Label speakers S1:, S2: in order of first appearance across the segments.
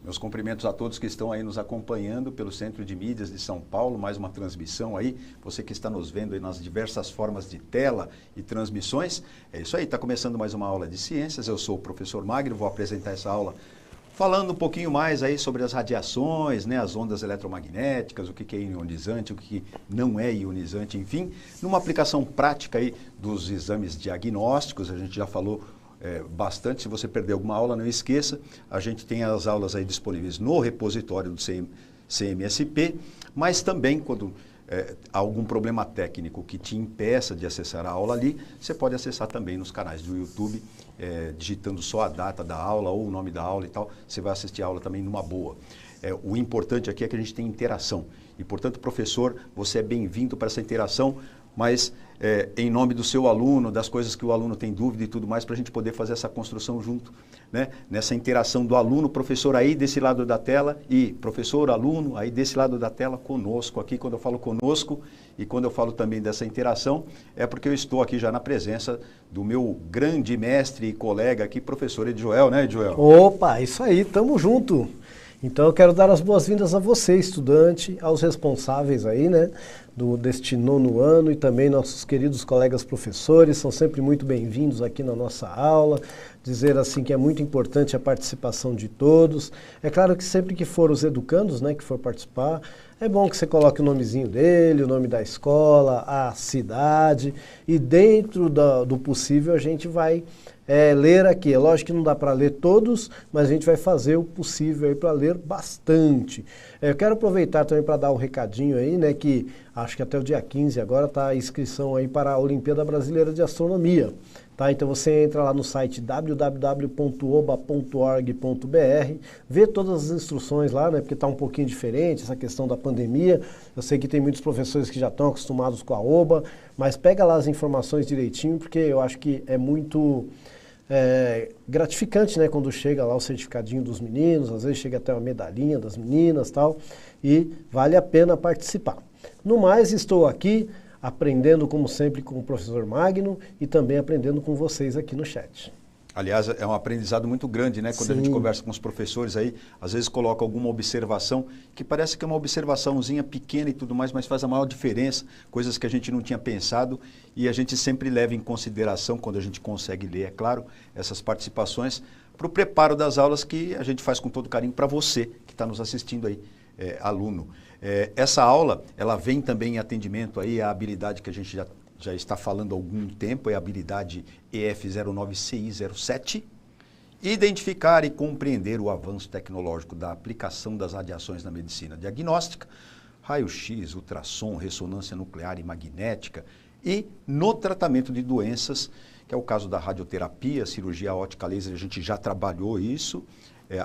S1: Meus cumprimentos a todos que estão aí nos acompanhando pelo Centro de Mídias de São Paulo, mais uma transmissão aí, você que está nos vendo aí nas diversas formas de tela e transmissões. É isso aí, está começando mais uma aula de ciências, eu sou o professor Magno, vou apresentar essa aula falando um pouquinho mais aí sobre as radiações, né, as ondas eletromagnéticas, o que é ionizante, o que não é ionizante, enfim, numa aplicação prática aí dos exames diagnósticos, a gente já falou bastante. Se você perder alguma aula, não esqueça, a gente tem as aulas aí disponíveis no repositório do CMSP, mas também quando há algum problema técnico que te impeça de acessar a aula ali, você pode acessar também nos canais do YouTube, digitando só a data da aula ou o nome da aula e tal, você vai assistir a aula também numa boa. O importante aqui é que a gente tem interação e, portanto, professor, você é bem-vindo para essa interação, mas em nome do seu aluno, das coisas que o aluno tem dúvida e tudo mais, para a gente poder fazer essa construção junto, né? Nessa interação do aluno, professor aí desse lado da tela e professor, aluno aí desse lado da tela conosco aqui. Quando eu falo conosco e quando eu falo também dessa interação, é porque eu estou aqui já na presença do meu grande mestre e colega aqui, professor Edjoel, né, Edjoel?
S2: Opa, isso aí, tamo junto. Então eu quero dar as boas-vindas a você, estudante, aos responsáveis aí, né, deste 9º ano e também nossos queridos colegas professores, são sempre muito bem-vindos aqui na nossa aula. Dizer assim que é muito importante a participação de todos. É claro que sempre que for os educandos, né, que for participar, é bom que você coloque o nomezinho dele, o nome da escola, a cidade, e dentro do possível a gente vai ler aqui. É lógico que não dá para ler todos, mas a gente vai fazer o possível para ler bastante. Eu quero aproveitar também para dar um recadinho aí, né, que acho que até o dia 15 agora está a inscrição aí para a Olimpíada Brasileira de Astronomia. Tá? Então você entra lá no site www.oba.org.br, vê todas as instruções lá, né, porque está um pouquinho diferente essa questão da pandemia. Eu sei que tem muitos professores que já estão acostumados com a OBA, mas pega lá as informações direitinho, porque eu acho que é muito gratificante, né, quando chega lá o certificadinho dos meninos, às vezes chega até uma medalhinha das meninas e tal, e vale a pena participar. No mais, estou aqui aprendendo, como sempre, com o professor Magno e também aprendendo com vocês aqui no chat.
S1: Aliás, é um aprendizado muito grande, né? Quando a gente conversa com os professores aí, às vezes coloca alguma observação, que parece que é uma observaçãozinha pequena e tudo mais, mas faz a maior diferença, coisas que a gente não tinha pensado e a gente sempre leva em consideração, quando a gente consegue ler, é claro, essas participações, para o preparo das aulas que a gente faz com todo carinho para você que está nos assistindo aí, aluno. Essa aula, ela vem também em atendimento aí à habilidade que a gente já está falando há algum tempo, é a habilidade EF09CI07, identificar e compreender o avanço tecnológico da aplicação das radiações na medicina diagnóstica, raio-x, ultrassom, ressonância nuclear e magnética e no tratamento de doenças, que é o caso da radioterapia, cirurgia óptica laser, a gente já trabalhou isso,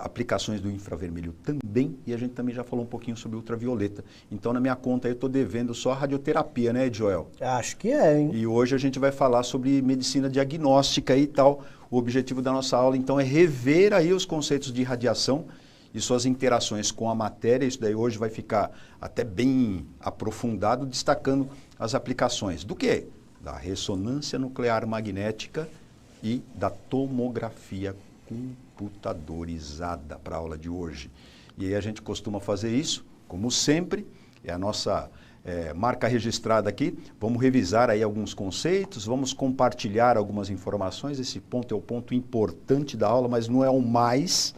S1: aplicações do infravermelho também, e a gente também já falou um pouquinho sobre ultravioleta. Então, na minha conta, eu estou devendo só a radioterapia, né, Joel?
S2: Acho que é, hein?
S1: E hoje a gente vai falar sobre medicina diagnóstica e tal. O objetivo da nossa aula, então, é rever aí os conceitos de radiação e suas interações com a matéria. Isso daí hoje vai ficar até bem aprofundado, destacando as aplicações do quê? Da ressonância nuclear magnética e da tomografia computadorizada para a aula de hoje. E aí a gente costuma fazer isso, como sempre, é a nossa marca registrada aqui. Vamos revisar aí alguns conceitos, vamos compartilhar algumas informações. Esse ponto é o ponto importante da aula, mas não é o mais.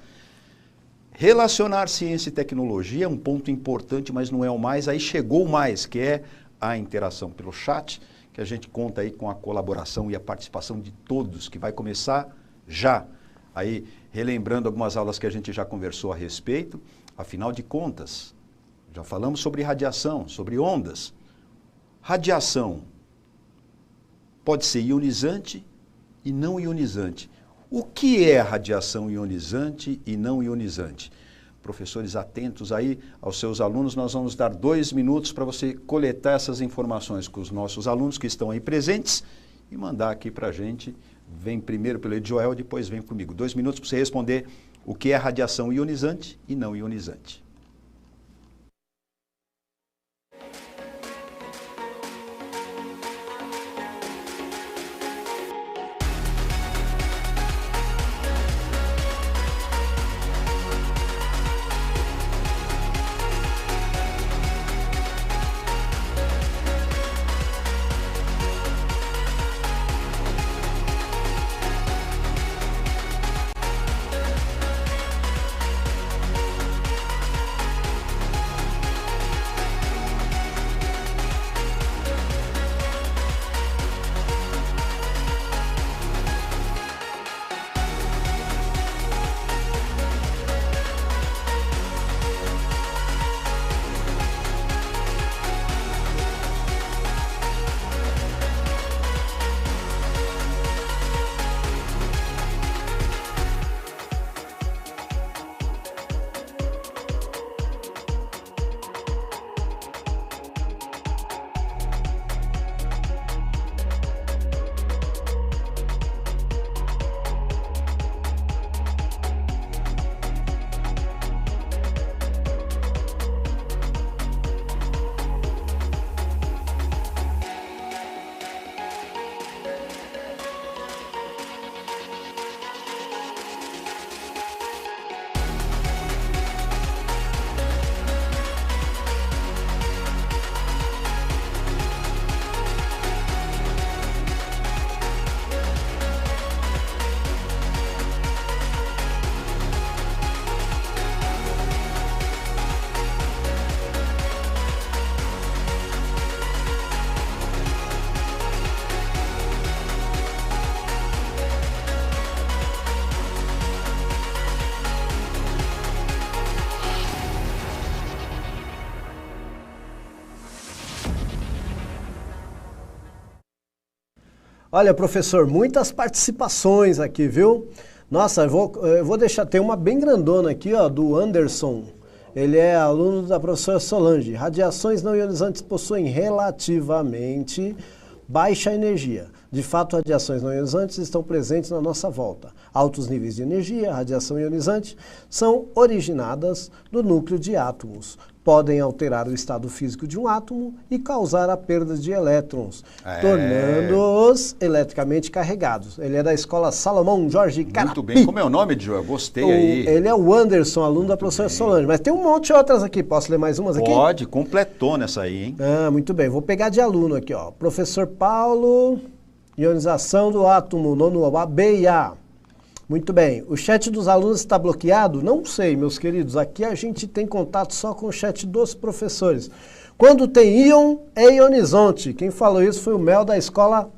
S1: Relacionar ciência e tecnologia é um ponto importante, mas não é o mais. Aí chegou o mais, que é a interação pelo chat, que a gente conta aí com a colaboração e a participação de todos, que vai começar já. Aí, relembrando algumas aulas que a gente já conversou a respeito, afinal de contas, já falamos sobre radiação, sobre ondas. Radiação pode ser ionizante e não ionizante. O que é radiação ionizante e não ionizante? Professores atentos aí aos seus alunos, nós vamos dar 2 minutos para você coletar essas informações com os nossos alunos que estão aí presentes e mandar aqui para a gente. Vem primeiro pelo Edjoel, depois vem comigo. 2 minutos para você responder o que é radiação ionizante e não ionizante.
S2: Olha, professor, muitas participações aqui, viu? Nossa, eu vou deixar, tem uma bem grandona aqui, ó, do Anderson. Ele é aluno da professora Solange. Radiações não ionizantes possuem relativamente baixa energia. De fato, radiações não ionizantes estão presentes na nossa volta. Altos níveis de energia, radiação ionizante, são originadas do núcleo de átomos. Podem alterar o estado físico de um átomo e causar a perda de elétrons, tornando-os eletricamente carregados. Ele é da escola Salomão Jorge Carapi.
S1: Muito bem. Como é o nome, Joel? Gostei aí.
S2: Ele é o Anderson, aluno da professora Solange. Mas tem um monte de outras aqui. Posso ler mais umas aqui?
S1: Pode, completou nessa aí, hein?
S2: Ah, muito bem. Vou pegar de aluno aqui, ó. Professor Paulo, ionização do átomo, nono A, B e A. Muito bem. O chat dos alunos está bloqueado? Não sei, meus queridos. Aqui a gente tem contato só com o chat dos professores. Quando tem íon, é ionizante. Quem falou isso foi o Mel da escola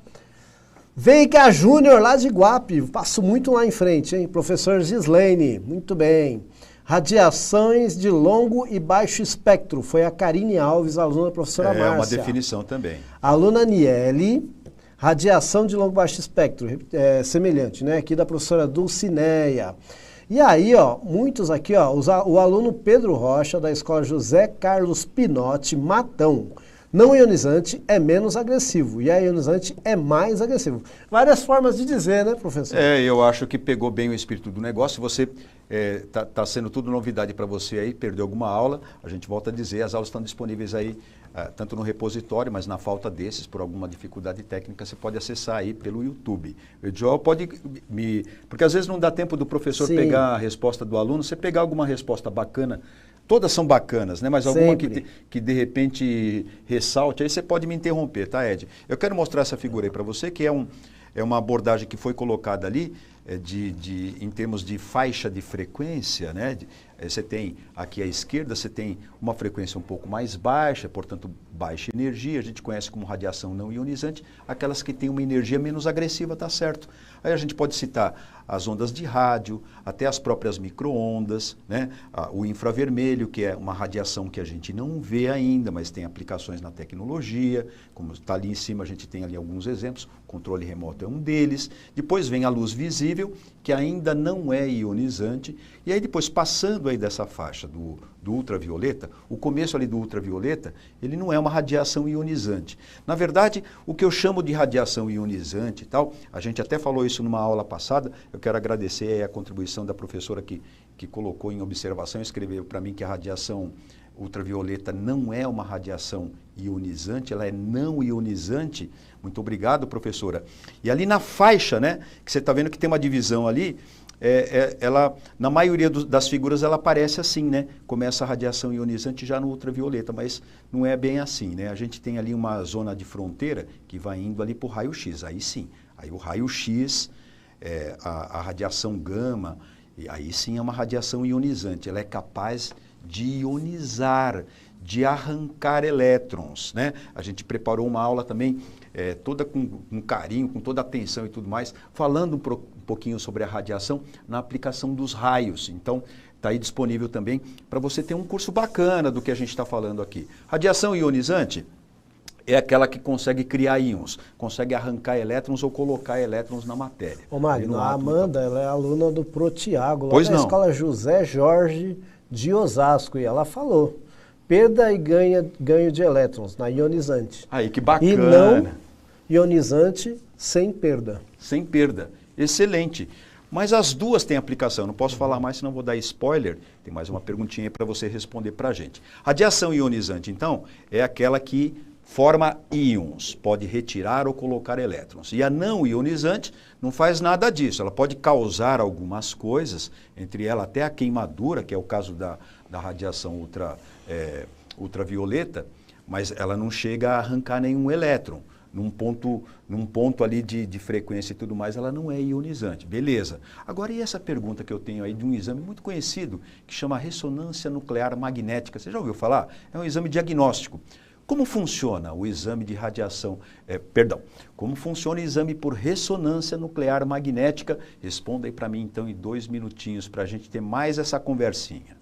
S2: Veiga Júnior, lá de Iguape. Passo muito lá em frente, hein? Professor Gislaine. Muito bem. Radiações de longo e baixo espectro. Foi a Karine Alves, aluna da professora Márcia.
S1: É uma definição também.
S2: A aluna Aniele. Radiação de longo e baixo espectro, semelhante, né? Aqui da professora Dulcineia. E aí, ó, muitos aqui, ó, o aluno Pedro Rocha, da escola José Carlos Pinotti, Matão. Não ionizante é menos agressivo e a ionizante é mais agressivo. Várias formas de dizer, né, professor?
S1: Eu acho que pegou bem o espírito do negócio. Você tá sendo tudo novidade para você aí, perdeu alguma aula, a gente volta a dizer, as aulas estão disponíveis aí, tanto no repositório, mas na falta desses, por alguma dificuldade técnica, você pode acessar aí pelo YouTube. O Joel pode porque às vezes não dá tempo do professor pegar a resposta do aluno, você pegar alguma resposta bacana. Todas são bacanas, né? Mas alguma que de repente ressalte, aí você pode me interromper, tá, Ed? Eu quero mostrar essa figura aí para você, que é uma abordagem que foi colocada ali, em termos de faixa de frequência, né? Você tem aqui à esquerda, você tem uma frequência um pouco mais baixa, portanto baixa energia, a gente conhece como radiação não ionizante, aquelas que têm uma energia menos agressiva, tá certo? Aí a gente pode citar as ondas de rádio, até as próprias micro-ondas, né? O infravermelho, que é uma radiação que a gente não vê ainda, mas tem aplicações na tecnologia, como está ali em cima, a gente tem ali alguns exemplos, controle remoto é um deles. Depois vem a luz visível, que ainda não é ionizante, e aí depois passando aí dessa faixa do ultravioleta, o começo ali do ultravioleta, ele não é uma radiação ionizante. Na verdade, o que eu chamo de radiação ionizante e tal, a gente até falou isso numa aula passada, eu quero agradecer aí a contribuição da professora que colocou em observação, escreveu para mim que a radiação ultravioleta não é uma radiação ionizante, ela é não ionizante. Muito obrigado, professora. E ali na faixa, né, que você está vendo que tem uma divisão ali, ela, na maioria das figuras ela aparece assim, né? Começa a radiação ionizante já no ultravioleta, mas não é bem assim, né? A gente tem ali uma zona de fronteira que vai indo ali para o raio-x, aí sim. Aí o raio-x, a radiação gama, e aí sim é uma radiação ionizante, ela é capaz de ionizar, de arrancar elétrons, né? A gente preparou uma aula também, toda com carinho, com toda atenção e tudo mais, falando um pouquinho sobre a radiação na aplicação dos raios. Então, está aí disponível também para você ter um curso bacana do que a gente está falando aqui. Radiação ionizante é aquela que consegue criar íons, consegue arrancar elétrons ou colocar elétrons na matéria.
S2: Ô Magno, a Amanda, ela é aluna do Protiago, lá
S1: pois
S2: na
S1: não.
S2: Escola José Jorge de Osasco, e ela falou, perda e ganho de elétrons na ionizante.
S1: Aí, que bacana.
S2: E não ionizante sem perda.
S1: Sem perda. Excelente. Mas as duas têm aplicação. Não posso falar mais, senão vou dar spoiler. Tem mais uma perguntinha para você responder para a gente. Radiação ionizante, então, é aquela que forma íons, pode retirar ou colocar elétrons. E a não ionizante não faz nada disso. Ela pode causar algumas coisas, entre elas até a queimadura, que é o caso da radiação ultravioleta, mas ela não chega a arrancar nenhum elétron. Num ponto ali de frequência e tudo mais, ela não é ionizante. Beleza. Agora, e essa pergunta que eu tenho aí de um exame muito conhecido, que chama ressonância nuclear magnética? Você já ouviu falar? É um exame diagnóstico. Como funciona o exame de radiação, como funciona o exame por ressonância nuclear magnética? Responda aí para mim, então, em 2 minutinhos, para a gente ter mais essa conversinha.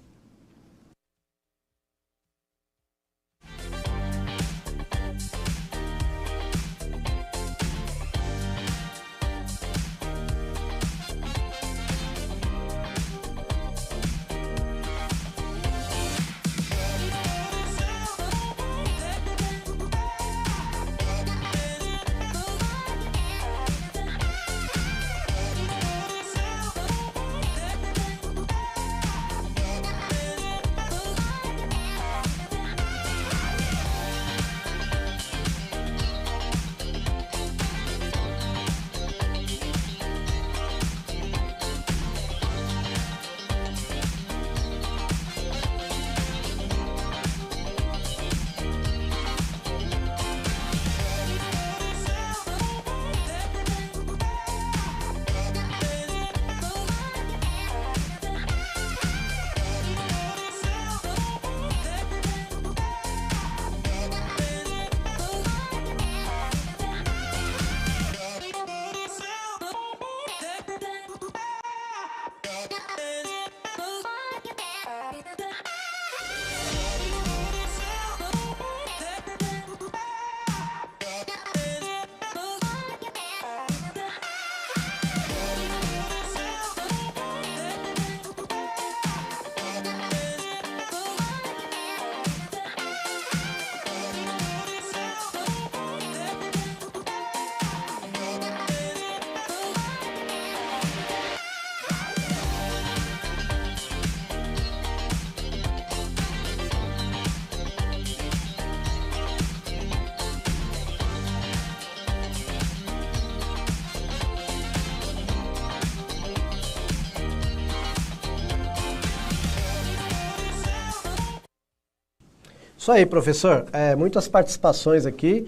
S2: Isso aí, professor. Muitas participações aqui.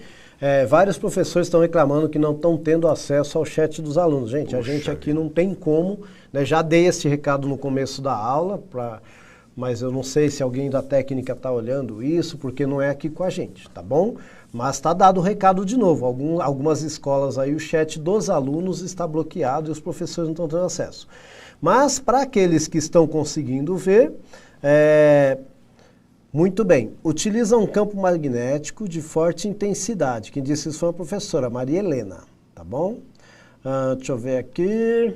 S2: Vários professores estão reclamando que não estão tendo acesso ao chat dos alunos. Gente, a gente aqui não tem como, né? Já dei esse recado no começo da aula, mas eu não sei se alguém da técnica está olhando isso, porque não é aqui com a gente, tá bom? Mas está dado o recado de novo. Algumas escolas aí o chat dos alunos está bloqueado e os professores não estão tendo acesso. Mas para aqueles que estão conseguindo ver, muito bem, utiliza um campo magnético de forte intensidade. Quem disse isso foi a professora Maria Helena, tá bom? Deixa eu ver aqui.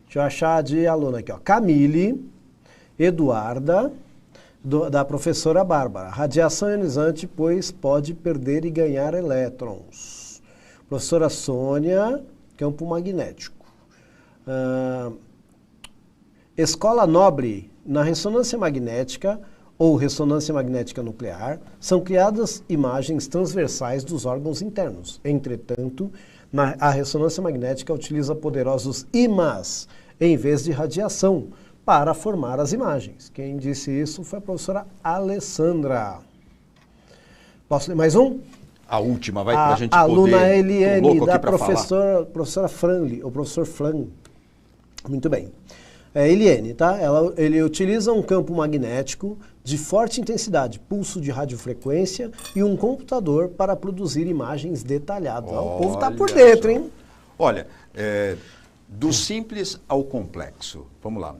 S2: Deixa eu achar de aluna aqui, ó. Camille, Eduarda, da professora Bárbara. Radiação ionizante, pois pode perder e ganhar elétrons. Professora Sônia, campo magnético. Escola Nobre, na ressonância magnética ou ressonância magnética nuclear, são criadas imagens transversais dos órgãos internos. Entretanto, a ressonância magnética utiliza poderosos ímãs em vez de radiação para formar as imagens. Quem disse isso foi a professora Alessandra. Posso ler mais um?
S1: A última, vai para a gente
S2: poder... Aluna Eliane, da professora Franli, ou professor Flan. Muito bem. Eliane, tá? Ele utiliza um campo magnético de forte intensidade, pulso de radiofrequência e um computador para produzir imagens detalhadas. O povo está por dentro, hein?
S1: Olha, do simples ao complexo. Vamos lá.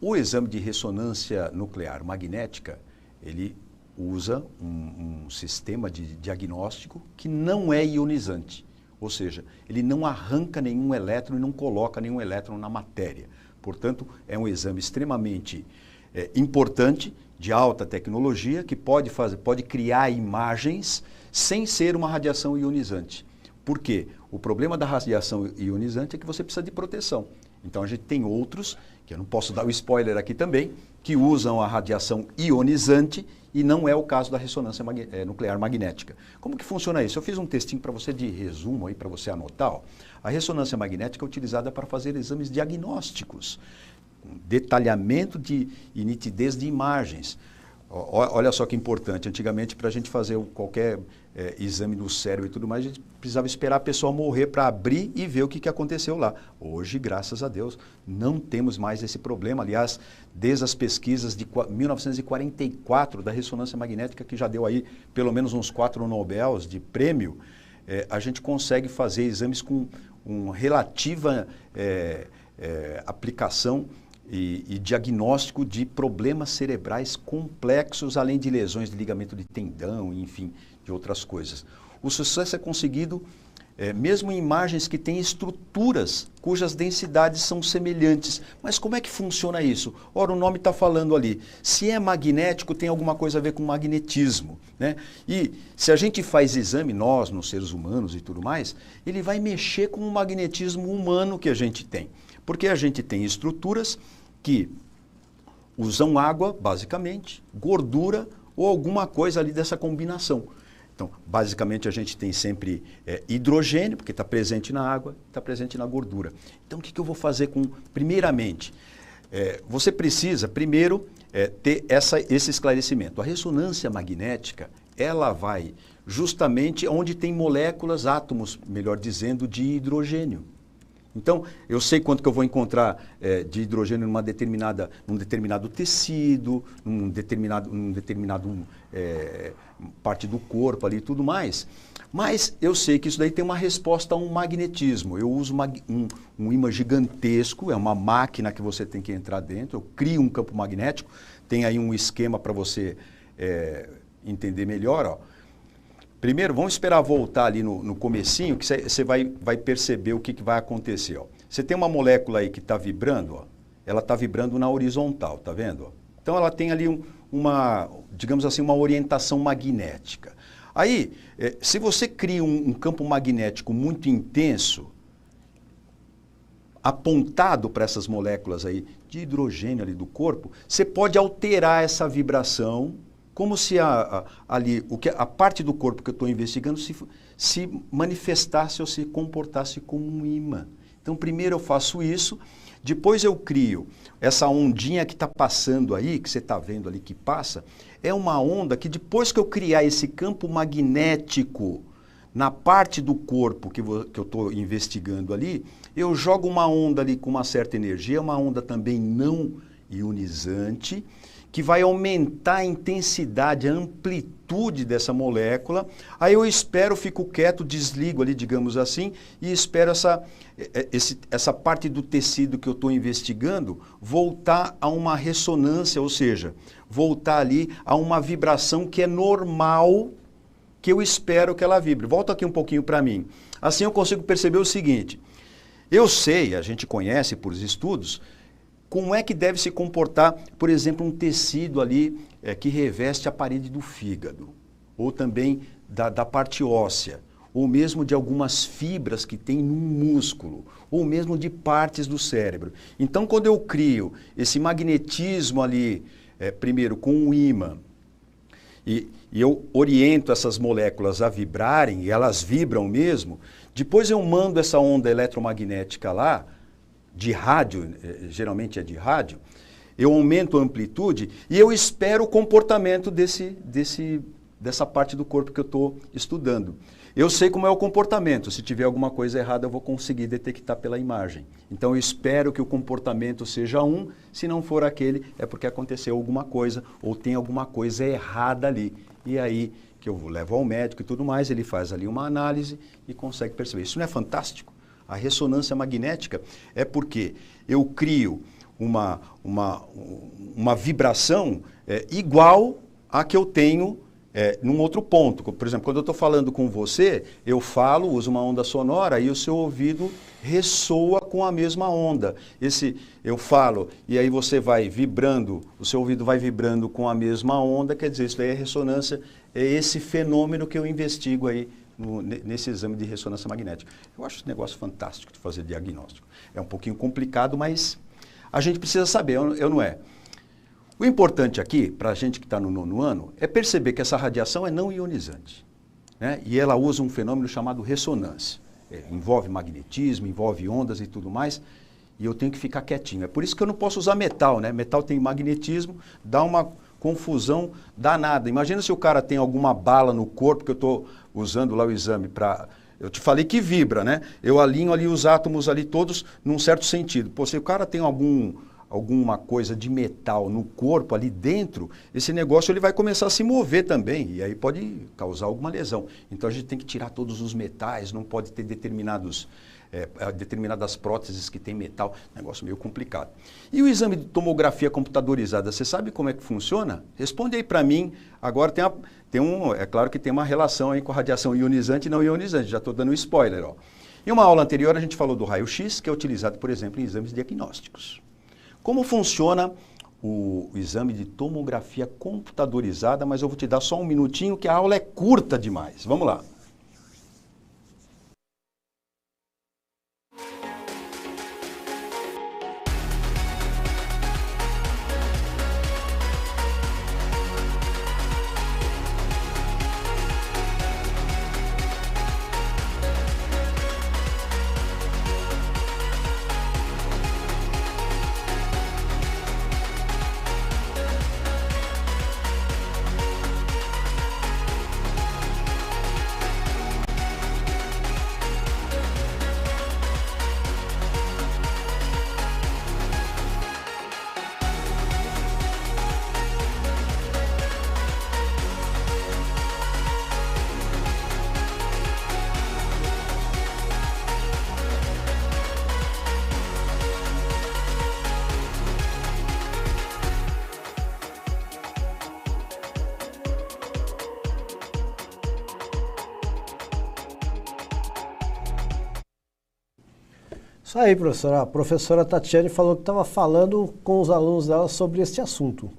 S1: O exame de ressonância nuclear magnética, ele usa um sistema de diagnóstico que não é ionizante. Ou seja, ele não arranca nenhum elétron e não coloca nenhum elétron na matéria. Portanto, é um exame extremamente importante, de alta tecnologia, que pode criar imagens sem ser uma radiação ionizante. Por quê? O problema da radiação ionizante é que você precisa de proteção. Então, a gente tem outros, que eu não posso dar o spoiler aqui também, que usam a radiação ionizante e não é o caso da ressonância nuclear magnética. Como que funciona isso? Eu fiz um textinho para você de resumo aí para você anotar. Ó. A ressonância magnética é utilizada para fazer exames diagnósticos, detalhamento e nitidez de imagens. Olha só que importante, antigamente para a gente fazer qualquer exame no cérebro e tudo mais, a gente precisava esperar a pessoa morrer para abrir e ver o que aconteceu lá. Hoje, graças a Deus, não temos mais esse problema. Aliás, desde as pesquisas de 1944 da ressonância magnética, que já deu aí pelo menos uns 4 Nobel de prêmio, a gente consegue fazer exames com uma relativa aplicação e diagnóstico de problemas cerebrais complexos, além de lesões de ligamento de tendão, enfim, de outras coisas. O sucesso é conseguido mesmo em imagens que têm estruturas cujas densidades são semelhantes. Mas como é que funciona isso? Ora, o nome está falando ali. Se é magnético, tem alguma coisa a ver com magnetismo, né? E se a gente faz exame, nós, nos seres humanos e tudo mais, ele vai mexer com o magnetismo humano que a gente tem. Porque a gente tem estruturas que usam água, basicamente, gordura ou alguma coisa ali dessa combinação. Então, basicamente, a gente tem sempre hidrogênio, porque está presente na água, está presente na gordura. Então, o que eu vou fazer com... Primeiramente, você precisa, primeiro, ter esse esclarecimento. A ressonância magnética, ela vai justamente onde tem moléculas, átomos, melhor dizendo, de hidrogênio. Então, eu sei quanto que eu vou encontrar de hidrogênio num determinado tecido, num determinado parte do corpo ali e tudo mais. Mas eu sei que isso daí tem uma resposta a um magnetismo. Eu uso um ímã gigantesco, é uma máquina que você tem que entrar dentro, eu crio um campo magnético, tem aí um esquema para você entender melhor, ó. Primeiro, vamos esperar voltar ali no comecinho, que você vai perceber o que vai acontecer. Ó. Você tem uma molécula aí que está vibrando, ó, ela está vibrando na horizontal, tá vendo? Ó? Então ela tem ali digamos assim, uma orientação magnética. Aí, se você cria um campo magnético muito intenso, apontado para essas moléculas aí de hidrogênio ali do corpo, você pode alterar essa vibração, como se a parte do corpo que eu estou investigando se manifestasse ou se comportasse como um ímã. Então, primeiro eu faço isso, depois eu crio essa ondinha que está passando aí, que você está vendo ali que passa, é uma onda que depois que eu criar esse campo magnético na parte do corpo que eu estou investigando ali, eu jogo uma onda ali com uma certa energia, uma onda também não ionizante, que vai aumentar a intensidade, a amplitude dessa molécula. Aí eu espero, fico quieto, desligo ali, digamos assim, e espero essa parte do tecido que eu estou investigando voltar a uma ressonância, ou seja, voltar ali a uma vibração que é normal, que eu espero que ela vibre. Volta aqui um pouquinho para mim. Assim eu consigo perceber o seguinte, eu sei, a gente conhece por estudos, como é que deve se comportar, por exemplo, um tecido ali que reveste a parede do fígado, ou também da parte óssea, ou mesmo de algumas fibras que tem no músculo, ou mesmo de partes do cérebro. Então, quando eu crio esse magnetismo ali, primeiro com o ímã, e eu oriento essas moléculas a vibrarem, e elas vibram mesmo, depois eu mando essa onda eletromagnética lá, de rádio, geralmente é de rádio, eu aumento a amplitude e eu espero o comportamento dessa parte do corpo que eu estou estudando. Eu sei como é o comportamento, se tiver alguma coisa errada eu vou conseguir detectar pela imagem. Então eu espero que o comportamento seja se não for aquele é porque aconteceu alguma coisa ou tem alguma coisa errada ali. E aí que eu levo ao médico e tudo mais, ele faz ali uma análise e consegue perceber. Isso não é fantástico? A ressonância magnética é porque eu crio uma vibração igual à que eu tenho num outro ponto. Por exemplo, quando eu estou falando com você, eu falo, uso uma onda sonora e o seu ouvido ressoa com a mesma onda. Eu falo e aí você vai vibrando, o seu ouvido vai vibrando com a mesma onda, quer dizer, isso daí é ressonância, é esse fenômeno que eu investigo aí nesse exame de ressonância magnética. Eu acho esse negócio fantástico de fazer diagnóstico. É um pouquinho complicado, mas a gente precisa saber, eu não é. O importante aqui, para a gente que está no 9º ano, é perceber que essa radiação é não ionizante, né? E ela usa um fenômeno chamado ressonância. Envolve magnetismo, envolve ondas e tudo mais, e eu tenho que ficar quietinho. É por isso que eu não posso usar metal, né? Metal tem magnetismo, dá uma confusão danada. Imagina se o cara tem alguma bala no corpo, que eu estou usando lá o exame para... Eu te falei que vibra, né? Eu alinho ali os átomos ali todos num certo sentido. Pô, se o cara tem alguma coisa de metal no corpo ali dentro, esse negócio ele vai começar a se mover também, e aí pode causar alguma lesão. Então a gente tem que tirar todos os metais, não pode ter determinadas próteses que tem metal, negócio meio complicado. E o exame de tomografia computadorizada, você sabe como é que funciona? Responde aí para mim. Agora é claro que tem uma relação aí com a radiação ionizante e não ionizante, já estou dando um spoiler. Ó. Em uma aula anterior a gente falou do raio-x, que é utilizado, por exemplo, em exames diagnósticos. Como funciona o exame de tomografia computadorizada, mas eu vou te dar só um minutinho que a aula é curta demais. Vamos lá.
S2: Isso aí, professora. A professora Tatiane falou que estava falando com os alunos dela sobre este assunto.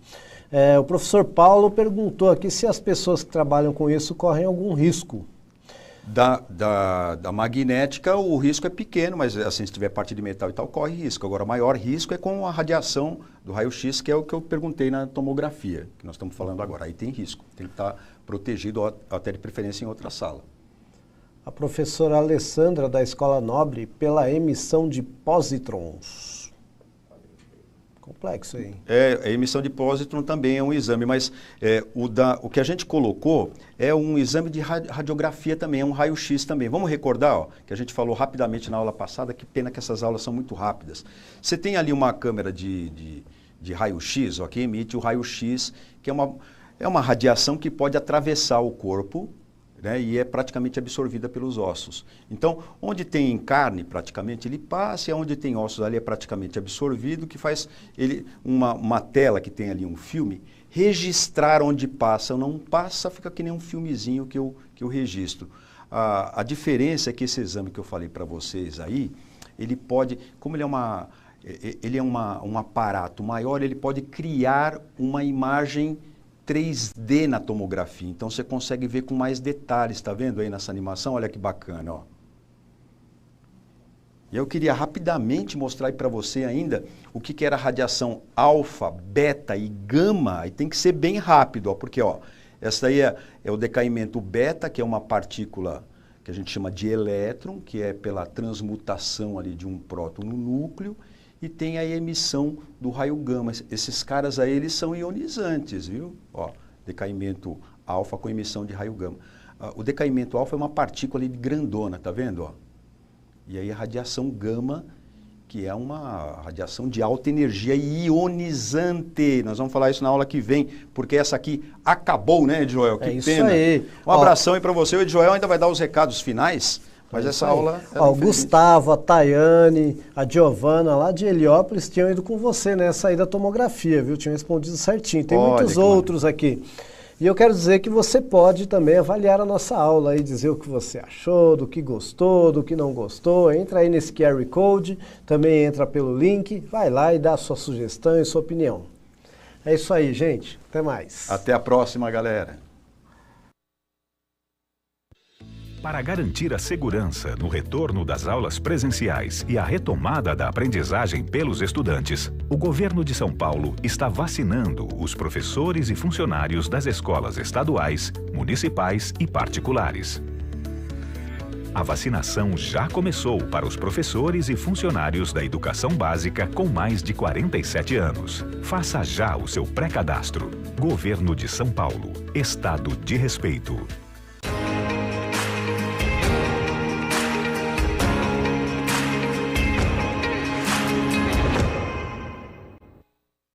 S2: O professor Paulo perguntou aqui se as pessoas que trabalham com isso correm algum risco.
S1: Da magnética, o risco é pequeno, mas assim, se tiver parte de metal e tal, corre risco. Agora, o maior risco é com a radiação do raio-x, que é o que eu perguntei na tomografia, que nós estamos falando agora. Aí tem risco, tem que estar protegido, até de preferência em outra sala.
S2: A professora Alessandra, da Escola Nobre, pela emissão de pósitrons. Complexo aí. A emissão de pósitron também é um exame, mas o que a gente colocou é um exame de radiografia também, é um raio-x também. Vamos recordar, ó, que a gente falou rapidamente na aula passada, que pena que essas aulas são muito rápidas. Você tem ali uma câmera de raio-x, ó, que emite o raio-x, que é uma radiação que pode atravessar o corpo, né, e é praticamente absorvida pelos ossos. Então, onde tem carne, praticamente, ele passa, e onde tem ossos ali é praticamente absorvido, que faz uma tela que tem ali um filme, registrar onde passa ou não passa, fica que nem um filmezinho que eu registro. A diferença é que esse exame que eu falei para vocês aí, ele pode, como ele é um aparato maior, ele pode criar uma imagem 3D na tomografia, então você consegue ver com mais detalhes, está vendo aí nessa animação? Olha que bacana, ó. E eu queria rapidamente mostrar aí para você ainda o que era radiação alfa, beta e gama, e tem que ser bem rápido, ó, porque ó, essa aí é o decaimento beta, que é uma partícula que a gente chama de elétron, que é pela transmutação ali de um próton no núcleo, e tem a emissão do raio gama. Esses caras aí, eles são ionizantes, viu? Ó, decaimento alfa com emissão de raio gama. O decaimento alfa é uma partícula ali grandona, tá vendo? Ó? E aí a radiação gama, que é uma radiação de alta energia ionizante. Nós vamos falar isso na aula que vem, porque essa aqui acabou, né, Ed Joel? Que isso
S1: pena.
S2: Aí.
S1: Um abração aí para você. O Ed Joel ainda vai dar os recados finais. Mas essa aula...
S2: Ó, o Gustavo, a Tayane, a Giovana, lá de Heliópolis, tinham ido com você nessa aí da tomografia, viu? Tinham respondido certinho. Tem muitos outros aqui. E eu quero dizer que você pode também avaliar a nossa aula e dizer o que você achou, do que gostou, do que não gostou. Entra aí nesse QR Code, também entra pelo link, vai lá e dá a sua sugestão e sua opinião. É isso aí, gente. Até mais.
S1: Até a próxima, galera.
S3: Para garantir a segurança no retorno das aulas presenciais e a retomada da aprendizagem pelos estudantes, o governo de São Paulo está vacinando os professores e funcionários das escolas estaduais, municipais e particulares. A vacinação já começou para os professores e funcionários da educação básica com mais de 47 anos. Faça já o seu pré-cadastro. Governo de São Paulo. Estado de respeito.